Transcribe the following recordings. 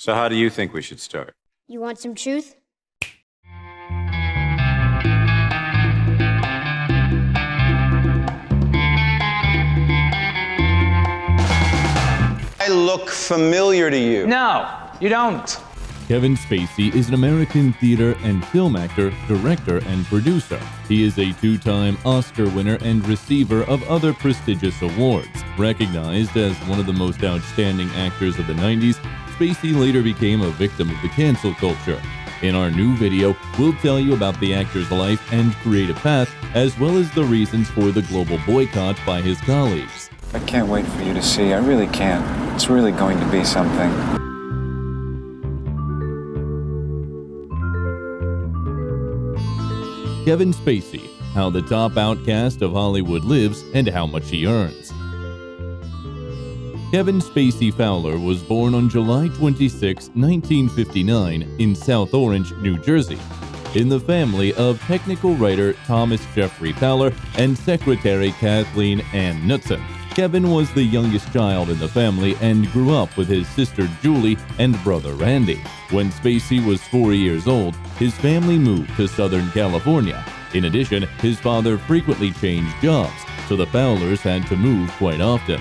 So how do you think we should start? You want some truth? I look familiar to you. No, you don't. Kevin Spacey is an American theater and film actor, director, and producer. He is a two-time Oscar winner and receiver of other prestigious awards. Recognized as one of the most outstanding actors of the 90s, Spacey later became a victim of the cancel culture. In our new video, we'll tell you about the actor's life and creative path, as well as the reasons for the global boycott by his colleagues. I can't wait for you to see. I really can't. It's really going to be something. Kevin Spacey, how the top outcast of Hollywood lives and how much he earns. Kevin Spacey Fowler was born on July 26, 1959 in South Orange, New Jersey, in the family of technical writer Thomas Jeffrey Fowler and secretary Kathleen Ann Knutson. Kevin was the youngest child in the family and grew up with his sister Julie and brother Randy. When Spacey was 4 years old, his family moved to Southern California. In addition, his father frequently changed jobs, so the Fowlers had to move quite often.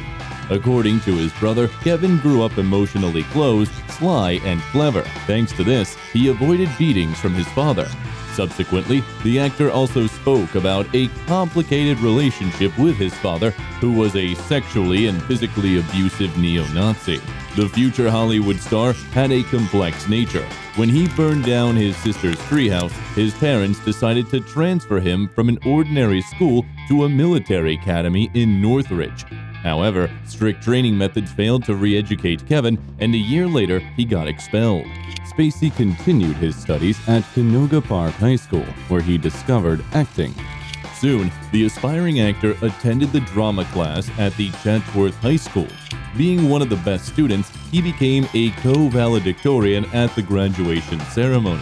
According to his brother, Kevin grew up emotionally closed, sly, and clever. Thanks to this, he avoided beatings from his father. Subsequently, the actor also spoke about a complicated relationship with his father, who was a sexually and physically abusive neo-Nazi. The future Hollywood star had a complex nature. When he burned down his sister's treehouse, his parents decided to transfer him from an ordinary school to a military academy in Northridge. However, strict training methods failed to re-educate Kevin, and a year later, he got expelled. Spacey continued his studies at Canoga Park High School, where he discovered acting. Soon, the aspiring actor attended the drama class at the Chatsworth High School. Being one of the best students, he became a co-valedictorian at the graduation ceremony.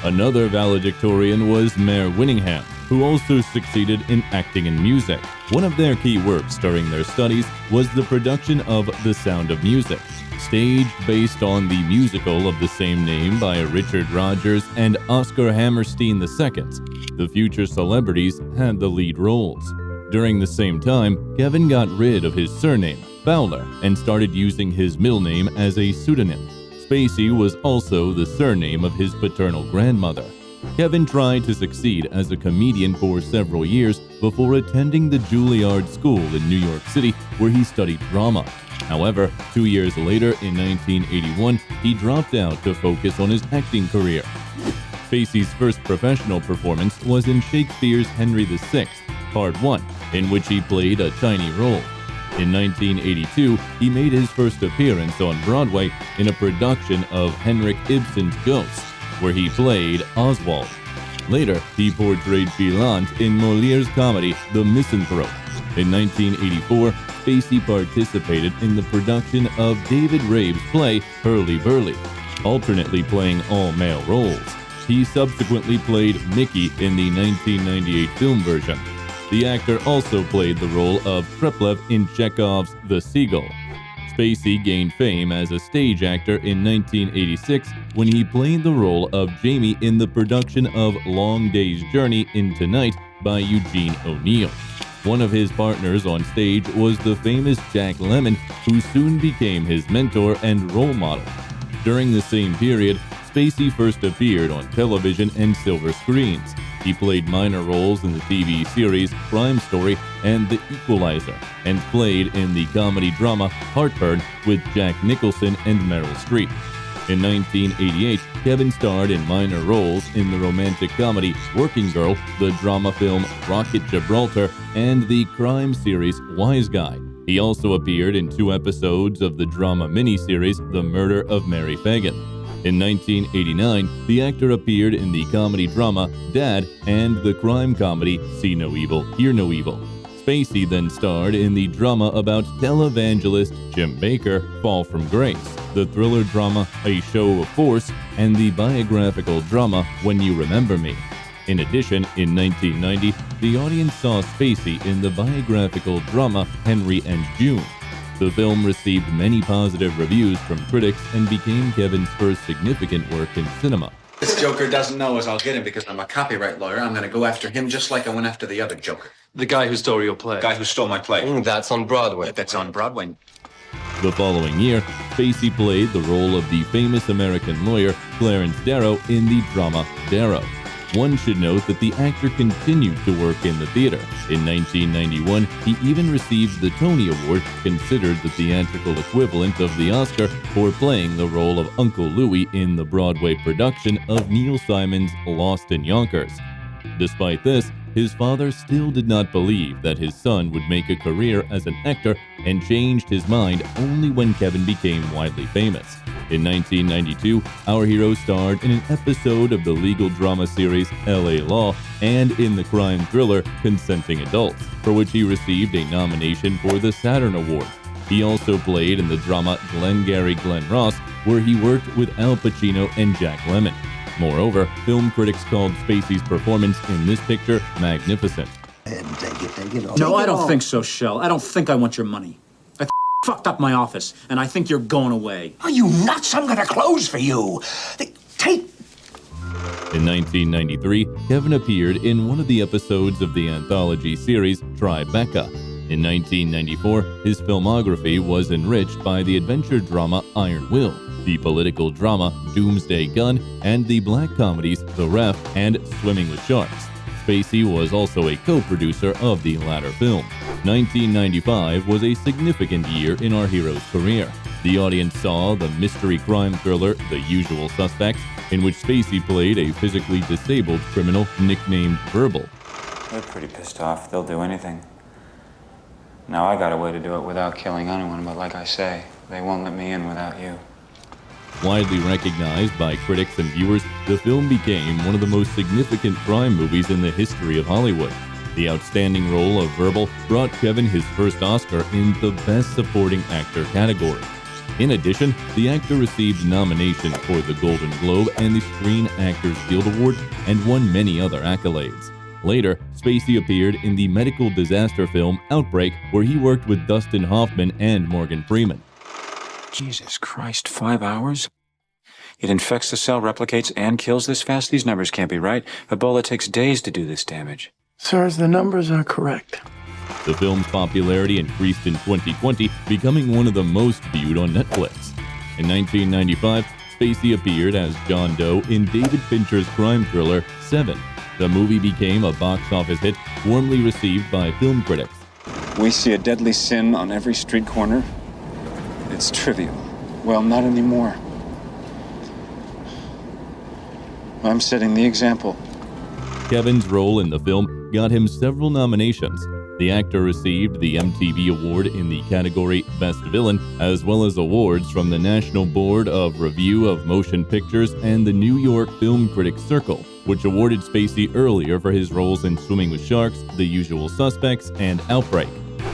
Another valedictorian was Mare Winningham, who also succeeded in acting and music. One of their key works during their studies was the production of The Sound of Music, staged based on the musical of the same name by Richard Rodgers and Oscar Hammerstein II. The future celebrities had the lead roles. During the same time, Kevin got rid of his surname, Fowler, and started using his middle name as a pseudonym. Spacey was also the surname of his paternal grandmother. Kevin tried to succeed as a comedian for several years before attending the Juilliard School in New York City, where he studied drama. However, 2 years later, in 1981, he dropped out to focus on his acting career. Spacey's first professional performance was in Shakespeare's Henry VI, Part 1, in which he played a tiny role. In 1982, he made his first appearance on Broadway in a production of Henrik Ibsen's Ghost, where he played Oswald. Later, he portrayed Philante in Moliere's comedy The Misanthrope. In 1984, Spacey participated in the production of David Rabe's play Hurly-Burly, alternately playing all male roles. He subsequently played Mickey in the 1998 film version. The actor also played the role of Treplev in Chekhov's The Seagull. Spacey gained fame as a stage actor in 1986 when he played the role of Jamie in the production of Long Day's Journey into Night by Eugene O'Neill. One of his partners on stage was the famous Jack Lemmon, who soon became his mentor and role model. During the same period, Spacey first appeared on television and silver screens. He played minor roles in the TV series Crime Story and The Equalizer, and played in the comedy drama Heartburn with Jack Nicholson and Meryl Streep. In 1988, Kevin starred in minor roles in the romantic comedy Working Girl, the drama film Rocket Gibraltar, and the crime series Wise Guy. He also appeared in 2 episodes of the drama miniseries The Murder of Mary Fagan. In 1989, the actor appeared in the comedy drama Dad and the crime comedy See No Evil, Hear No Evil. Spacey then starred in the drama about televangelist Jim Bakker, Fall from Grace, the thriller drama A Show of Force, and the biographical drama When You Remember Me. In addition, in 1990, the audience saw Spacey in the biographical drama Henry and June. The film received many positive reviews from critics and became Kevin's first significant work in cinema. This Joker doesn't know as I'll get him because I'm a copyright lawyer. I'm going to go after him just like I went after the other Joker. The guy who stole your play. The guy who stole my play. That's on Broadway. That's on Broadway. The following year, Spacey played the role of the famous American lawyer Clarence Darrow in the drama Darrow. One should note that the actor continued to work in the theater. In 1991, he even received the Tony Award, considered the theatrical equivalent of the Oscar, for playing the role of Uncle Louie in the Broadway production of Neil Simon's Lost in Yonkers. Despite this, his father still did not believe that his son would make a career as an actor and changed his mind only when Kevin became widely famous. In 1992, our hero starred in an episode of the legal drama series LA Law and in the crime thriller Consenting Adults, for which he received a nomination for the Saturn Award. He also played in the drama Glengarry Glen Ross, where he worked with Al Pacino and Jack Lemmon. Moreover, film critics called Spacey's performance in this picture magnificent. No, I don't think so, Shell. I don't think I want your money. I fucked up my office, and I think you're going away. Are you nuts? I'm gonna close for you. Take... In 1993, Kevin appeared in one of the episodes of the anthology series Tribeca. In 1994, his filmography was enriched by the adventure drama Iron Will, the political drama Doomsday Gun, and the black comedies The Ref and Swimming with Sharks. Spacey was also a co-producer of the latter film. 1995 was a significant year in our hero's career. The audience saw the mystery crime thriller The Usual Suspects, in which Spacey played a physically disabled criminal nicknamed Verbal. They're pretty pissed off. They'll do anything. Now I got a way to do it without killing anyone, but like I say, they won't let me in without you. Widely recognized by critics and viewers, the film became one of the most significant crime movies in the history of Hollywood. The outstanding role of Verbal brought Kevin his first Oscar in the Best Supporting Actor category. In addition, the actor received nominations for the Golden Globe and the Screen Actors Guild Award and won many other accolades. Later, Spacey appeared in the medical disaster film Outbreak, where he worked with Dustin Hoffman and Morgan Freeman. Jesus Christ, 5 hours? It infects the cell, replicates, and kills this fast? These numbers can't be right. Ebola takes days to do this damage. Sirs, the numbers are correct. The film's popularity increased in 2020, becoming one of the most viewed on Netflix. In 1995, Spacey appeared as John Doe in David Fincher's crime thriller Seven. The movie became a box office hit, warmly received by film critics. We see a deadly sin on every street corner. It's trivial. Well, not anymore. I'm setting the example. Kevin's role in the film got him several nominations. The actor received the MTV Award in the category Best Villain, as well as awards from the National Board of Review of Motion Pictures and the New York Film Critics Circle, which awarded Spacey earlier for his roles in Swimming with Sharks, The Usual Suspects, and Outbreak.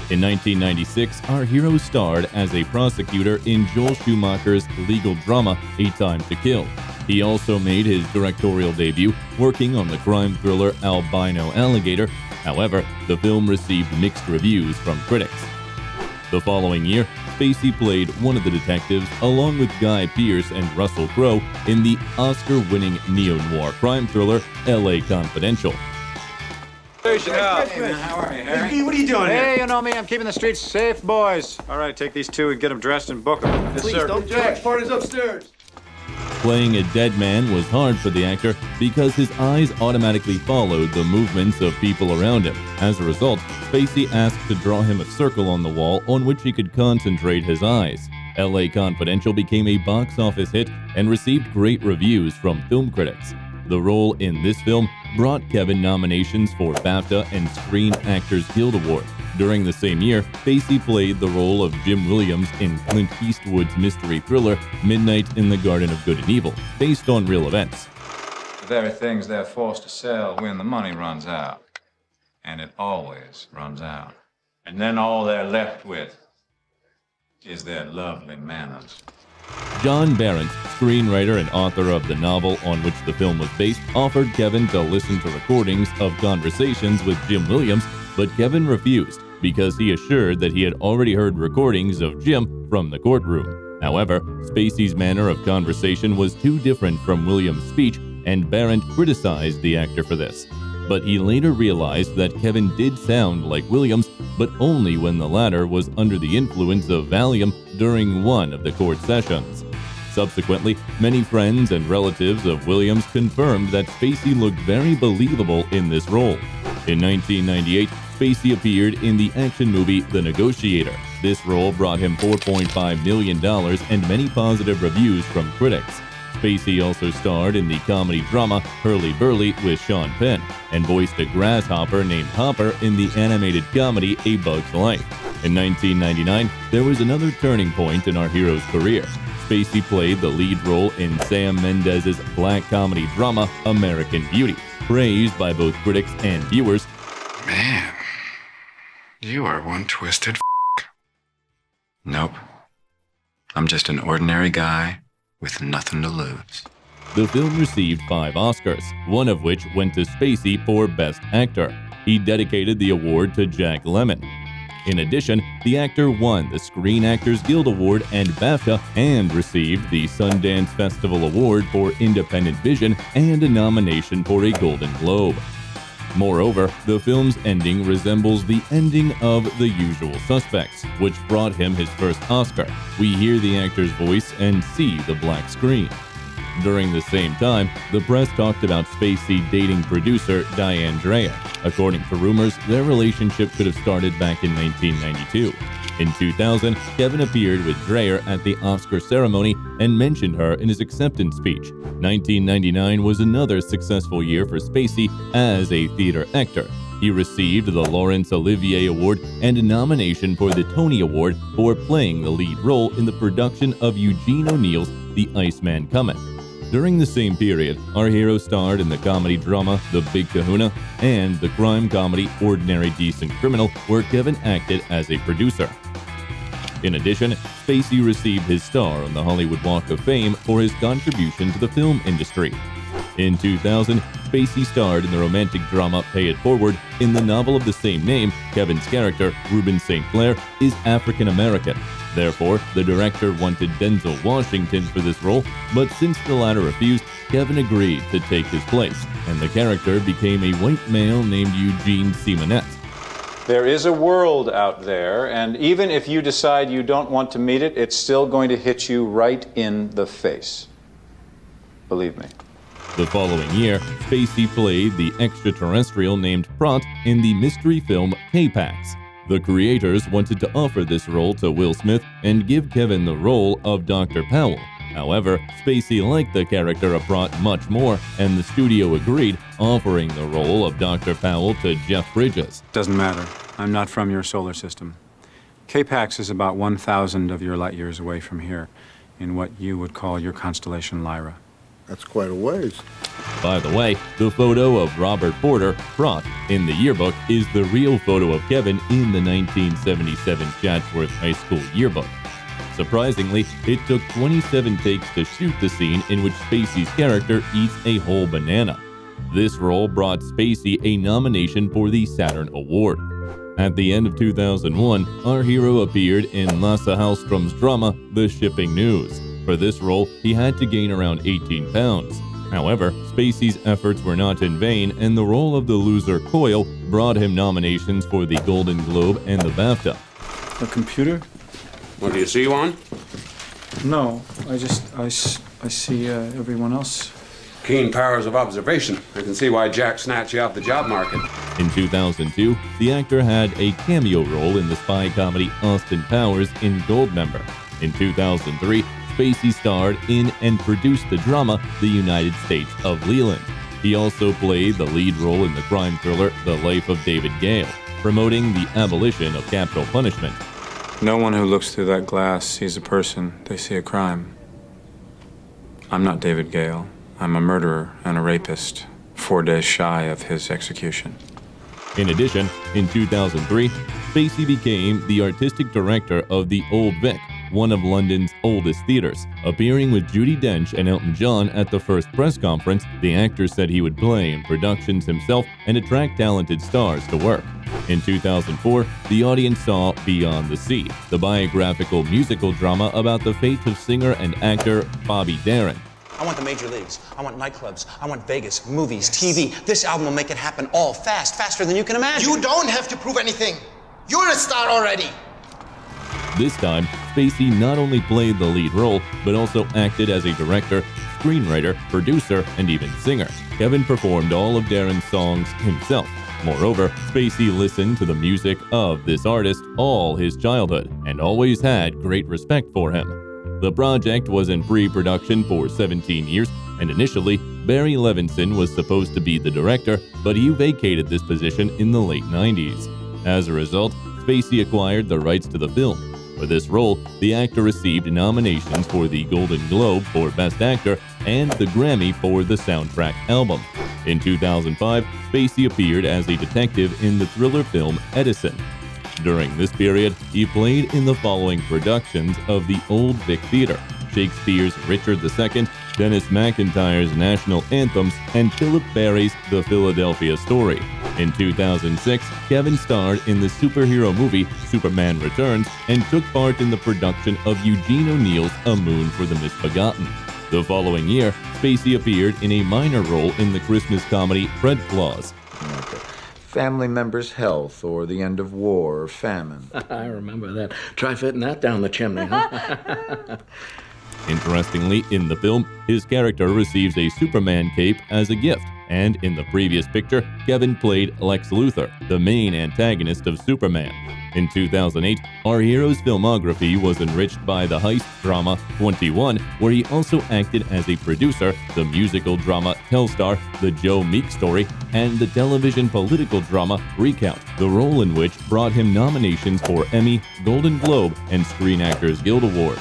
In 1996, our hero starred as a prosecutor in Joel Schumacher's legal drama A Time to Kill. He also made his directorial debut working on the crime thriller Albino Alligator. However, the film received mixed reviews from critics. The following year, Spacey played one of the detectives along with Guy Pearce and Russell Crowe in the Oscar-winning neo-noir crime thriller LA Confidential. Hey, man, how are you, Harry? What are you doing here? Hey, you know me. I'm keeping the streets safe, boys. All right, take these two and get them dressed and book them. Yes, sir. Don't Jack. Party's upstairs. Playing a dead man was hard for the actor because his eyes automatically followed the movements of people around him. As a result, Spacey asked to draw him a circle on the wall on which he could concentrate his eyes. LA Confidential became a box office hit and received great reviews from film critics. The role in this film brought Kevin nominations for BAFTA and Screen Actors Guild Award. During the same year, Spacey played the role of Jim Williams in Clint Eastwood's mystery thriller Midnight in the Garden of Good and Evil, based on real events. The very things they're forced to sell when the money runs out. And it always runs out. And then all they're left with is their lovely manners. John Barrett, screenwriter and author of the novel on which the film was based, offered Kevin to listen to recordings of conversations with Jim Williams, but Kevin refused. because he assured that he had already heard recordings of Jim from the courtroom. However, Spacey's manner of conversation was too different from Williams' speech, and Barrett criticized the actor for this. But he later realized that Kevin did sound like Williams, but only when the latter was under the influence of Valium during one of the court sessions. Subsequently, many friends and relatives of Williams confirmed that Spacey looked very believable in this role. In 1998, Spacey appeared in the action movie The Negotiator. This role brought him $4.5 million and many positive reviews from critics. Spacey also starred in the comedy drama Hurly Burly with Sean Penn and voiced a grasshopper named Hopper in the animated comedy A Bug's Life. In 1999, there was another turning point in our hero's career. Spacey played the lead role in Sam Mendes's black comedy drama American Beauty, praised by both critics and viewers. Man, you are one twisted Nope. I'm just an ordinary guy with nothing to lose. The film received 5 Oscars, one of which went to Spacey for Best Actor. He dedicated the award to Jack Lemmon. In addition, the actor won the Screen Actors Guild Award and BAFTA and received the Sundance Festival Award for Independent Vision and a nomination for a Golden Globe. Moreover, the film's ending resembles the ending of The Usual Suspects, which brought him his first Oscar. We hear the actor's voice and see the black screen. During the same time, the press talked about Spacey dating producer Diane Dreyer. According to rumors, their relationship could have started back in 1992. In 2000, Kevin appeared with Dreyer at the Oscar ceremony and mentioned her in his acceptance speech. 1999 was another successful year for Spacey as a theater actor. He received the Laurence Olivier Award and a nomination for the Tony Award for playing the lead role in the production of Eugene O'Neill's The Iceman Cometh. During the same period, our hero starred in the comedy drama The Big Kahuna and the crime comedy Ordinary Decent Criminal, where Kevin acted as a producer. In addition, Spacey received his star on the Hollywood Walk of Fame for his contribution to the film industry. In 2000, Spacey starred in the romantic drama Pay It Forward. In the novel of the same name, Kevin's character, Reuben St. Clair, is African American. Therefore, the director wanted Denzel Washington for this role, but since the latter refused, Kevin agreed to take his place, and the character became a white male named Eugene Simonette. There is a world out there, and even if you decide you don't want to meet it, it's still going to hit you right in the face. Believe me. The following year, Spacey played the extraterrestrial named Prot in the mystery film K-Pax. The creators wanted to offer this role to Will Smith and give Kevin the role of Dr. Powell. However, Spacey liked the character of Prot much more, and the studio agreed, offering the role of Dr. Powell to Jeff Bridges. Doesn't matter. I'm not from your solar system. K-Pax is about 1,000 of your light years away from here, in what you would call your constellation Lyra. That's quite a ways. By the way, the photo of Robert Porter, Prot, in the yearbook is the real photo of Kevin in the 1977 Chatsworth High School yearbook. Surprisingly, it took 27 takes to shoot the scene in which Spacey's character eats a whole banana. This role brought Spacey a nomination for the Saturn Award. At the end of 2001, our hero appeared in Lasse Hallström's drama The Shipping News. For this role, he had to gain around 18 pounds. However, Spacey's efforts were not in vain, and the role of the loser Coyle brought him nominations for the Golden Globe and the BAFTA. A computer? What, do you see one? No, I see everyone else. Keen powers of observation. I can see why Jack snatched you off the job market. In 2002, the actor had a cameo role in the spy comedy Austin Powers in Goldmember. In 2003, Spacey starred in and produced the drama The United States of Leland. He also played the lead role in the crime thriller The Life of David Gale, promoting the abolition of capital punishment. No one who looks through that glass sees a person, they see a crime. I'm not David Gale. I'm a murderer and a rapist, 4 days shy of his execution. In addition, in 2003, Spacey became the artistic director of the Old Vic, one of London's oldest theaters. Appearing with Judi Dench and Elton John at the first press conference, the actor said he would play in productions himself and attract talented stars to work. In 2004, the audience saw Beyond the Sea, the biographical musical drama about the fate of singer and actor Bobby Darin. I want the major leagues. I want nightclubs. I want Vegas, movies, TV. This album will make it happen all fast, faster than you can imagine. You don't have to prove anything. You're a star already. This time, Spacey not only played the lead role, but also acted as a director, screenwriter, producer, and even singer. Kevin performed all of Darin's songs himself. Moreover, Spacey listened to the music of this artist all his childhood and always had great respect for him. The project was in pre-production for 17 years, and initially, Barry Levinson was supposed to be the director, but he vacated this position in the late 90s. As a result, Spacey acquired the rights to the film. For this role, the actor received nominations for the Golden Globe for Best Actor and the Grammy for the soundtrack album. In 2005, Spacey appeared as a detective in the thriller film Edison. During this period, he played in the following productions of the Old Vic Theatre: Shakespeare's Richard II, Dennis McIntyre's National Anthems, and Philip Barry's The Philadelphia Story. In 2006, Kevin starred in the superhero movie Superman Returns and took part in the production of Eugene O'Neill's A Moon for the Misbegotten. The following year, Spacey appeared in a minor role in the Christmas comedy Fred Claus. Family member's health, or the end of war or famine. I remember that. Try fitting that down the chimney, huh? Interestingly, in the film, his character receives a Superman cape as a gift, and in the previous picture, Kevin played Lex Luthor, the main antagonist of Superman. In 2008, our hero's filmography was enriched by the heist drama 21, where he also acted as a producer, the musical drama Telstar, the Joe Meek Story, and the television political drama Recount, the role in which brought him nominations for Emmy, Golden Globe, and Screen Actors Guild Award.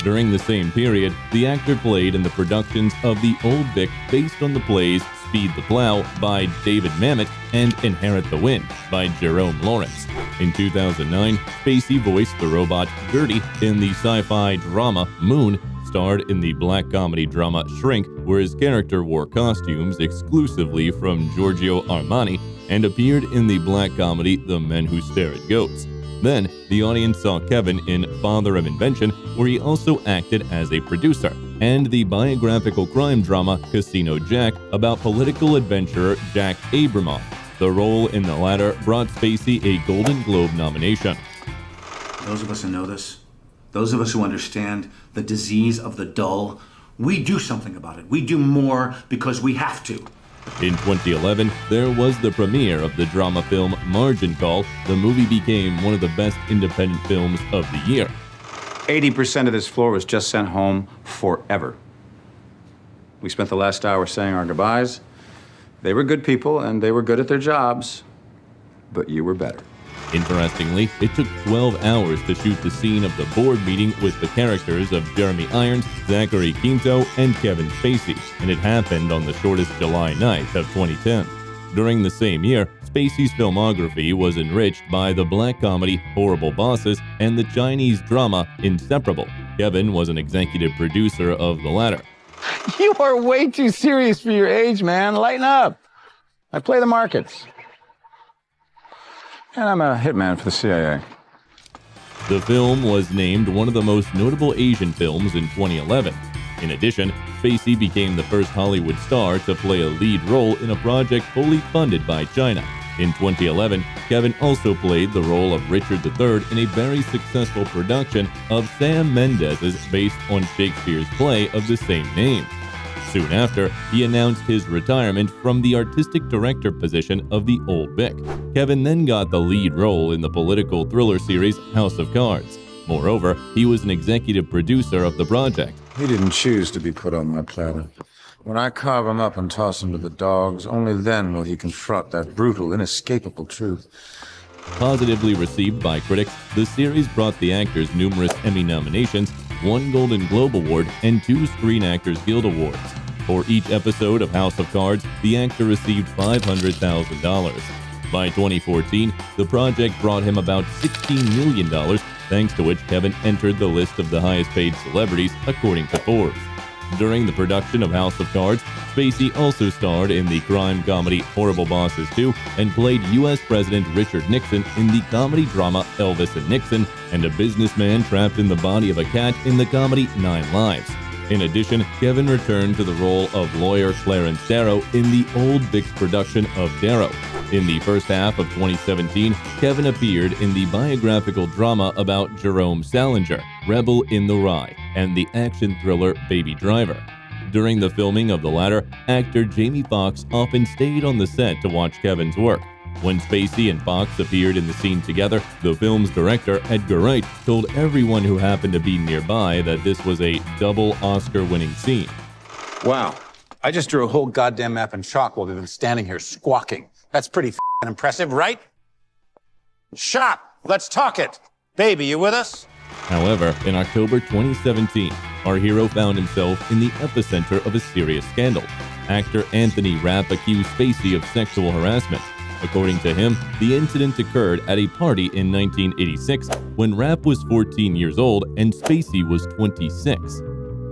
During the same period, the actor played in the productions of The Old Vic based on the plays Speed the Plow by David Mamet and Inherit the Wind by Jerome Lawrence. In 2009, Spacey voiced the robot Gertie in the sci-fi drama Moon, starred in the black comedy drama Shrink, where his character wore costumes exclusively from Giorgio Armani, and appeared in the black comedy The Men Who Stare at Goats. Then, the audience saw Kevin in Father of Invention, where he also acted as a producer, and the biographical crime drama Casino Jack about political adventurer Jack Abramoff. The role in the latter brought Spacey a Golden Globe nomination. Those of us who know this, those of us who understand the disease of the dull, we do something about it. We do more because we have to. In 2011, there was the premiere of the drama film Margin Call. The movie became one of the best independent films of the year. 80% of this floor was just sent home forever. We spent the last hour saying our goodbyes. They were good people, and they were good at their jobs, but you were better. Interestingly, it took 12 hours to shoot the scene of the board meeting with the characters of Jeremy Irons, Zachary Quinto, and Kevin Spacey, and it happened on the shortest July night of 2010. During the same year, Spacey's filmography was enriched by the black comedy Horrible Bosses and the Chinese drama Inseparable. Kevin was an executive producer of the latter. You are way too serious for your age, man. Lighten up. I play the markets. And I'm a hitman for the CIA. The film was named one of the most notable Asian films in 2011. In addition, Spacey became the first Hollywood star to play a lead role in a project fully funded by China. In 2011, Kevin also played the role of Richard III in a very successful production of Sam Mendes's based on Shakespeare's play of the same name. Soon after, he announced his retirement from the artistic director position of the Old Vic. Kevin then got the lead role in the political thriller series House of Cards. Moreover, he was an executive producer of the project. He didn't choose to be put on my platter. When I carve him up and toss him to the dogs, only then will he confront that brutal, inescapable truth. Positively received by critics, the series brought the actors numerous Emmy nominations, 1 Golden Globe Award, and 2 Screen Actors Guild Awards. For each episode of House of Cards, the actor received $500,000. By 2014, the project brought him about $16 million, thanks to which Kevin entered the list of the highest-paid celebrities according to Forbes. During the production of House of Cards, Spacey also starred in the crime comedy Horrible Bosses 2 and played U.S. President Richard Nixon in the comedy drama Elvis and Nixon, and a businessman trapped in the body of a cat in the comedy 9 Lives. In addition, Kevin returned to the role of lawyer Clarence Darrow in the old VIX production of Darrow. In the first half of 2017, Kevin appeared in the biographical drama about Jerome Salinger, Rebel in the Rye, and the action thriller Baby Driver. During the filming of the latter, actor Jamie Foxx often stayed on the set to watch Kevin's work. When Spacey and Foxx appeared in the scene together, the film's director, Edgar Wright, told everyone who happened to be nearby that this was a double Oscar-winning scene. Wow. I just drew a whole goddamn map in chalk while we've been standing here squawking. That's pretty f***ing impressive, right? Shop! Let's talk it! Baby, you with us? However, in October 2017, our hero found himself in the epicenter of a serious scandal. Actor Anthony Rapp accused Spacey of sexual harassment. According to him, the incident occurred at a party in 1986 when Rapp was 14 years old and Spacey was 26.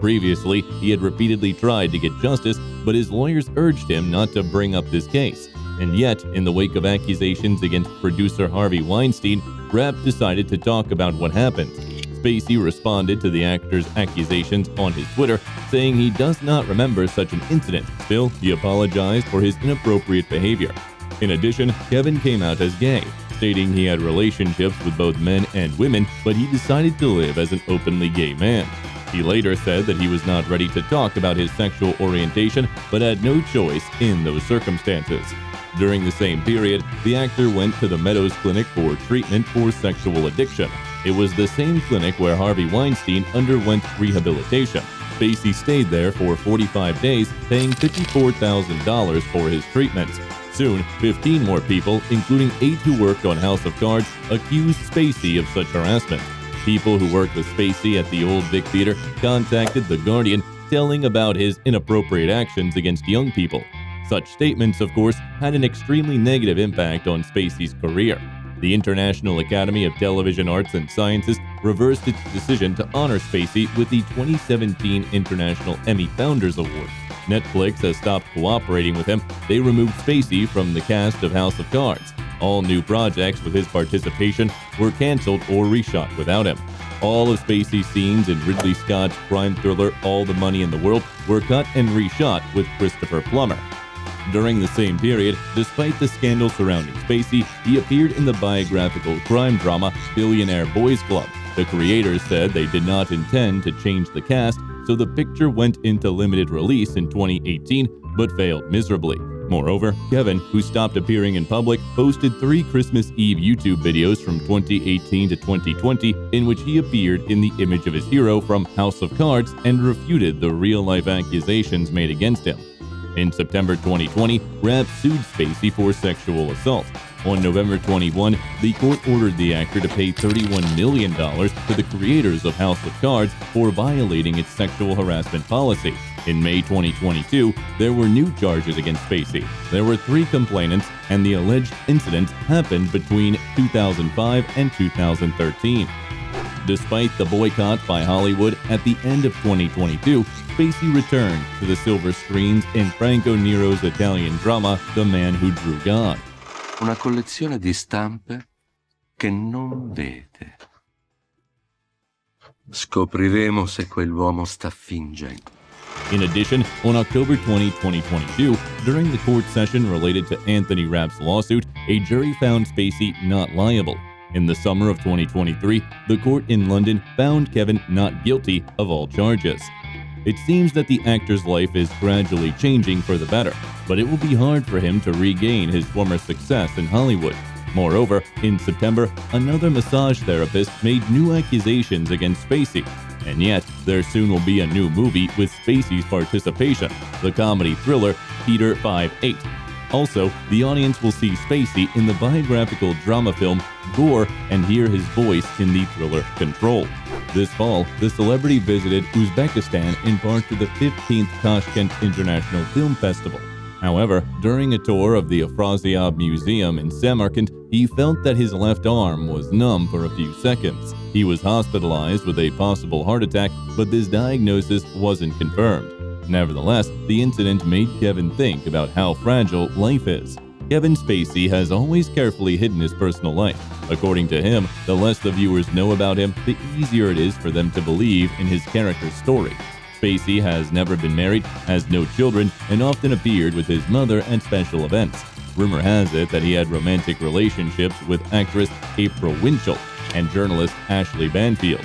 Previously, he had repeatedly tried to get justice, but his lawyers urged him not to bring up this case. And yet, in the wake of accusations against producer Harvey Weinstein, Rapp decided to talk about what happened. Spacey responded to the actor's accusations on his Twitter, saying he does not remember such an incident. Still, he apologized for his inappropriate behavior. In addition, Kevin came out as gay, stating he had relationships with both men and women, but he decided to live as an openly gay man. He later said that he was not ready to talk about his sexual orientation, but had no choice in those circumstances. During the same period, the actor went to the Meadows Clinic for treatment for sexual addiction. It was the same clinic where Harvey Weinstein underwent rehabilitation. Spacey stayed there for 45 days, paying $54,000 for his treatments. Soon, 15 more people, including 8 who worked on House of Cards, accused Spacey of such harassment. People who worked with Spacey at the Old Vic Theater contacted The Guardian, telling about his inappropriate actions against young people. Such statements, of course, had an extremely negative impact on Spacey's career. The International Academy of Television Arts and Sciences reversed its decision to honor Spacey with the 2017 International Emmy Founders Award. Netflix has stopped cooperating with him. They removed Spacey from the cast of House of Cards. All new projects with his participation were canceled or reshot without him. All of Spacey's scenes in Ridley Scott's crime thriller All the Money in the World were cut and reshot with Christopher Plummer. During the same period, despite the scandal surrounding Spacey, he appeared in the biographical crime drama Billionaire Boys Club. The creators said they did not intend to change the cast, so the picture went into limited release in 2018, but failed miserably. Moreover, Kevin, who stopped appearing in public, posted 3 Christmas Eve YouTube videos from 2018 to 2020 in which he appeared in the image of his hero from House of Cards and refuted the real-life accusations made against him. In September 2020, Rapp sued Spacey for sexual assault. On November 21, the court ordered the actor to pay $31 million to the creators of House of Cards for violating its sexual harassment policy. In May 2022, there were new charges against Spacey. There were 3 complainants, and the alleged incidents happened between 2005 and 2013. Despite the boycott by Hollywood at the end of 2022, Spacey returned to the silver screens in Franco Nero's Italian drama The Man Who Drew God. Una collezione di stampe che non vede. Scopriremo se quell'uomo sta fingendo. In addition, on October 20, 2022, during the court session related to Anthony Rapp's lawsuit, a jury found Spacey not liable. In the summer of 2023, the court in London found Kevin not guilty of all charges. It seems that the actor's life is gradually changing for the better, but it will be hard for him to regain his former success in Hollywood. Moreover, in September, another massage therapist made new accusations against Spacey. And yet, there soon will be a new movie with Spacey's participation, the comedy thriller Peter 5-8. Also, the audience will see Spacey in the biographical drama film Gore and hear his voice in the thriller Control. This fall, the celebrity visited Uzbekistan in part to the 15th Tashkent International Film Festival. However, during a tour of the Afrasiab Museum in Samarkand, he felt that his left arm was numb for a few seconds. He was hospitalized with a possible heart attack, but this diagnosis wasn't confirmed. Nevertheless, the incident made Kevin think about how fragile life is. Kevin Spacey has always carefully hidden his personal life. According to him, the less the viewers know about him, the easier it is for them to believe in his character's story. Spacey has never been married, has no children, and often appeared with his mother at special events. Rumor has it that he had romantic relationships with actress April Winchell and journalist Ashley Banfield.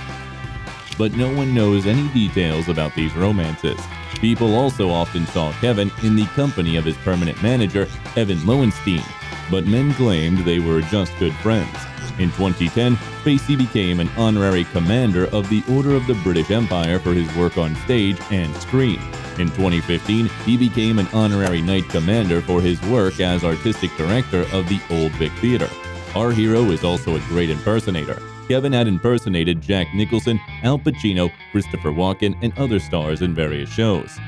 But no one knows any details about these romances. People also often saw Kevin in the company of his permanent manager, Evan Lowenstein, but men claimed they were just good friends. In 2010, Spacey became an honorary commander of the Order of the British Empire for his work on stage and screen. In 2015, he became an honorary knight commander for his work as artistic director of the Old Vic Theatre. Our hero is also a great impersonator. Kevin had impersonated Jack Nicholson, Al Pacino, Christopher Walken, and other stars in various shows.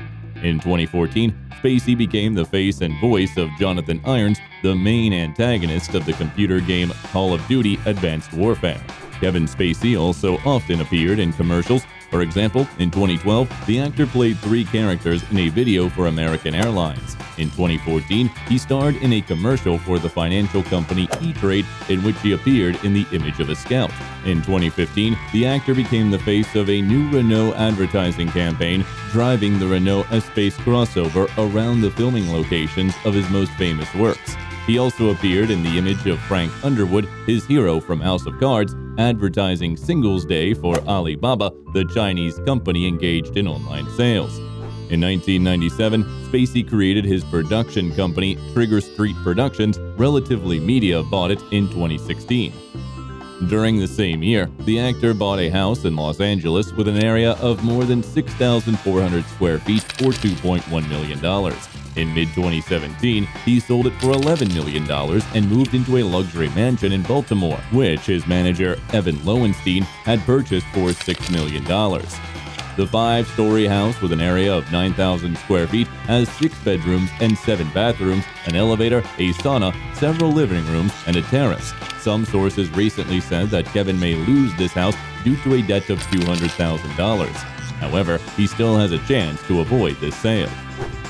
In 2014, Spacey became the face and voice of Jonathan Irons, the main antagonist of the computer game Call of Duty Advanced Warfare. Kevin Spacey also often appeared in commercials. For example, in 2012, the actor played 3 characters in a video for American Airlines. In 2014, he starred in a commercial for the financial company E-Trade, in which he appeared in the image of a scout. In 2015, the actor became the face of a new Renault advertising campaign, driving the Renault Espace crossover around the filming locations of his most famous works. He also appeared in the image of Frank Underwood, his hero from House of Cards, advertising Singles Day for Alibaba, the Chinese company engaged in online sales. In 1997, Spacey created his production company, Trigger Street Productions. Relatively Media bought it in 2016. During the same year, the actor bought a house in Los Angeles with an area of more than 6,400 square feet for $2.1 million. In mid-2017, he sold it for $11 million and moved into a luxury mansion in Baltimore, which his manager, Evan Lowenstein, had purchased for $6 million. The 5-story house with an area of 9,000 square feet has 6 bedrooms and 7 bathrooms, an elevator, a sauna, several living rooms, and a terrace. Some sources recently said that Kevin may lose this house due to a debt of $200,000. However, he still has a chance to avoid this sale.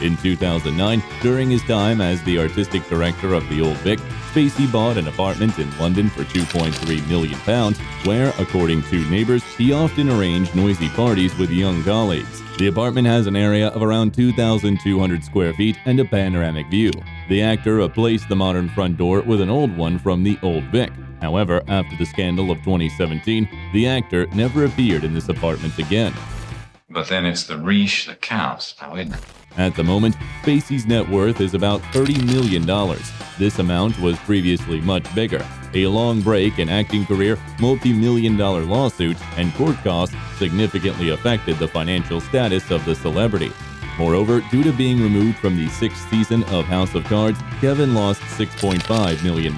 In 2009, during his time as the artistic director of the Old Vic, Spacey bought an apartment in London for £2.3 million, where, according to neighbors, he often arranged noisy parties with young colleagues. The apartment has an area of around 2,200 square feet and a panoramic view. The actor replaced the modern front door with an old one from the Old Vic. However, after the scandal of 2017, the actor never appeared in this apartment again. But then it's the reach that counts, now isn't it? At the moment, Spacey's net worth is about $30 million. This amount was previously much bigger. A long break in acting career, multi-million-dollar lawsuits, and court costs significantly affected the financial status of the celebrity. Moreover, due to being removed from the 6th season of House of Cards, Kevin lost $6.5 million.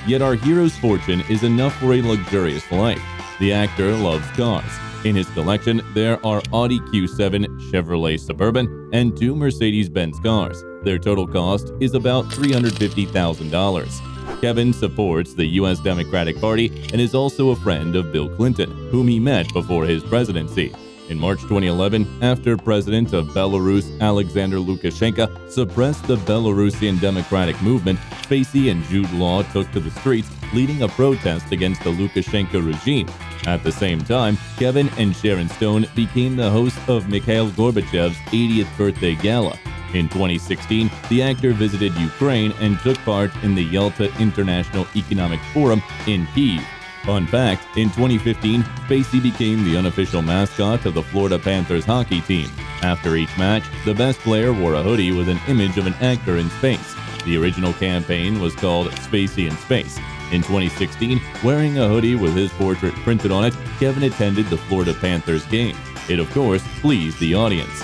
Yet our hero's fortune is enough for a luxurious life. The actor loves cars. In his collection, there are Audi Q7, Chevrolet Suburban, and 2 Mercedes-Benz cars. Their total cost is about $350,000. Kevin supports the U.S. Democratic Party and is also a friend of Bill Clinton, whom he met before his presidency. In March 2011, after President of Belarus Alexander Lukashenko suppressed the Belarusian democratic movement, Spacey and Jude Law took to the streets, leading a protest against the Lukashenko regime. At the same time, Kevin and Sharon Stone became the hosts of Mikhail Gorbachev's 80th birthday gala. In 2016, the actor visited Ukraine and took part in the Yalta International Economic Forum in Kyiv. Fun fact, in 2015, Spacey became the unofficial mascot of the Florida Panthers hockey team. After each match, the best player wore a hoodie with an image of an actor in space. The original campaign was called Spacey in Space. In 2016, wearing a hoodie with his portrait printed on it, Kevin attended the Florida Panthers game. It, of course, pleased the audience.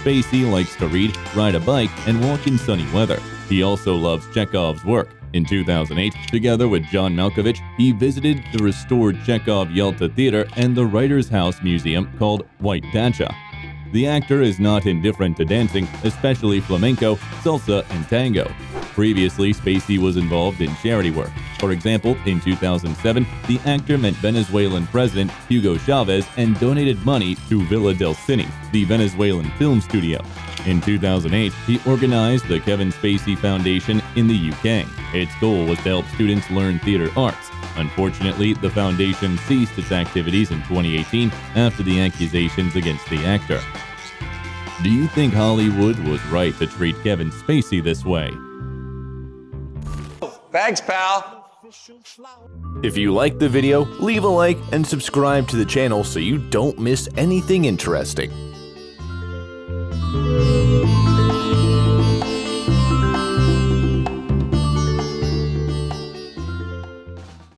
Spacey likes to read, ride a bike, and walk in sunny weather. He also loves Chekhov's work. In 2008, together with John Malkovich, he visited the restored Chekhov Yalta Theater and the Writers' House Museum called White Dacha. The actor is not indifferent to dancing, especially flamenco, salsa, and tango. Previously, Spacey was involved in charity work. For example, in 2007, the actor met Venezuelan President Hugo Chavez and donated money to Villa del Cine, the Venezuelan film studio. In 2008, he organized the Kevin Spacey Foundation in the UK. Its goal was to help students learn theater arts. Unfortunately, the foundation ceased its activities in 2018 after the accusations against the actor. Do you think Hollywood was right to treat Kevin Spacey this way? Thanks, pal. If you liked the video, leave a like and subscribe to the channel so you don't miss anything interesting.